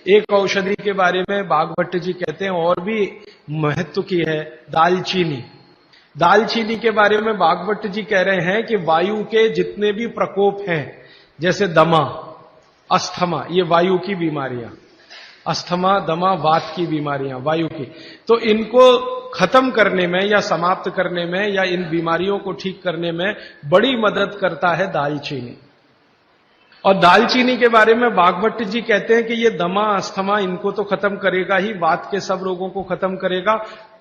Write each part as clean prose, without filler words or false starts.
एक औषधि के बारे में भागवत जी कहते हैं और भी महत्व की है, दालचीनी। दालचीनी के बारे में भागवत जी कह रहे हैं कि वायु के जितने भी प्रकोप हैं, जैसे दमा, अस्थमा, ये वायु की बीमारियां, अस्थमा, दमा, वात की बीमारियां वायु की, तो इनको खत्म करने में या समाप्त करने में या इन बीमारियों को ठीक करने में बड़ी मदद करता है दालचीनी। और दालचीनी के बारे में भागवत जी कहते हैं कि ये दमा, अस्थमा, इनको तो खत्म करेगा ही, वात के सब रोगों को खत्म करेगा,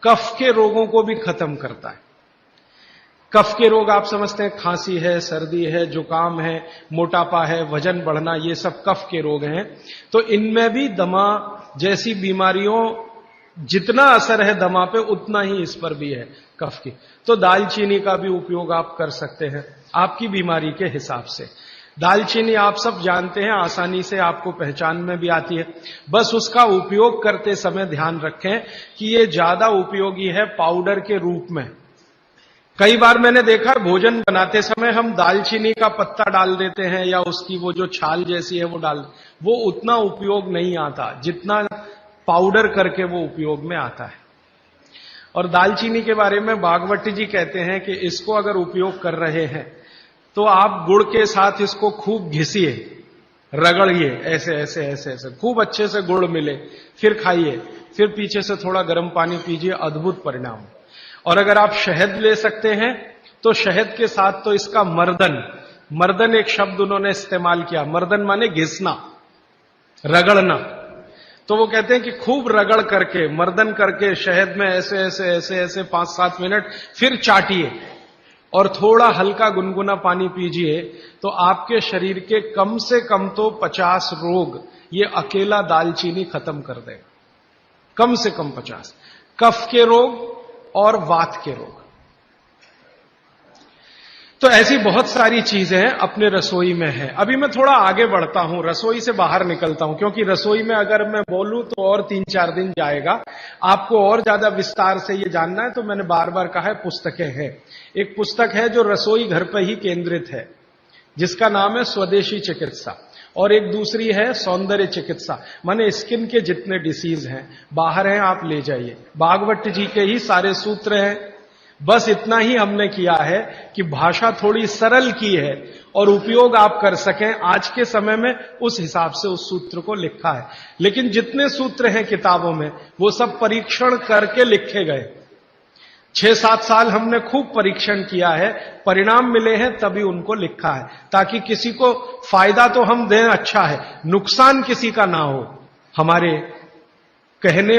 कफ के रोगों को भी खत्म करता है। कफ के रोग आप समझते हैं, खांसी है, सर्दी है, जुकाम है, मोटापा है, वजन बढ़ना, ये सब कफ के रोग हैं। तो इनमें भी दमा जैसी बीमारियों जितना असर है दमा पे, उतना ही इस पर भी है, कफ की। तो दालचीनी का भी उपयोग आप कर सकते हैं आपकी बीमारी के हिसाब से। दालचीनी आप सब जानते हैं, आसानी से आपको पहचान में भी आती है। बस उसका उपयोग करते समय ध्यान रखें कि ये ज्यादा उपयोगी है पाउडर के रूप में। कई बार मैंने देखा भोजन बनाते समय हम दालचीनी का पत्ता डाल देते हैं या उसकी वो जो छाल जैसी है वो डाल, वो उतना उपयोग नहीं आता जितना पाउडर करके वो उपयोग में आता है। और दालचीनी के बारे में भागवत जी कहते हैं कि इसको अगर उपयोग कर रहे हैं तो आप गुड़ के साथ इसको खूब घिसिए, रगड़िए, ऐसे ऐसे ऐसे ऐसे खूब अच्छे से गुड़ मिले, फिर खाइए, फिर पीछे से थोड़ा गर्म पानी पीजिए, अद्भुत परिणाम। और अगर आप शहद ले सकते हैं तो शहद के साथ तो इसका मर्दन एक शब्द उन्होंने इस्तेमाल किया, मर्दन माने घिसना, रगड़ना। तो वो कहते हैं कि खूब रगड़ करके, मर्दन करके शहद में ऐसे ऐसे ऐसे ऐसे 5-7 मिनट, फिर चाटिए और थोड़ा हल्का गुनगुना पानी पीजिए, तो आपके शरीर के कम से कम तो 50 रोग ये अकेला दालचीनी खत्म कर देगा, कम से कम 50। कफ के रोग और वात के रोग। तो ऐसी बहुत सारी चीजें अपने रसोई में है। अभी मैं थोड़ा आगे बढ़ता हूं, रसोई से बाहर निकलता हूं, क्योंकि रसोई में अगर मैं बोलूं तो और 3-4 दिन जाएगा। आपको और ज्यादा विस्तार से ये जानना है तो मैंने बार बार कहा है, पुस्तकें हैं। एक पुस्तक है जो रसोई घर पर ही केंद्रित है, जिसका नाम है स्वदेशी चिकित्सा, और एक दूसरी है सौंदर्य चिकित्सा, माने स्किन के जितने डिसीज हैं बाहर हैं आप ले जाइए। भागवत जी के ही सारे सूत्र हैं। बस इतना ही हमने किया है कि भाषा थोड़ी सरल की है और उपयोग आप कर सकें आज के समय में, उस हिसाब से उस सूत्र को लिखा है। लेकिन जितने सूत्र हैं किताबों में वो सब परीक्षण करके लिखे गए। 6-7 साल हमने खूब परीक्षण किया है, परिणाम मिले हैं तभी उनको लिखा है, ताकि किसी को फायदा तो हम दें, अच्छा है, नुकसान किसी का ना हो हमारे कहने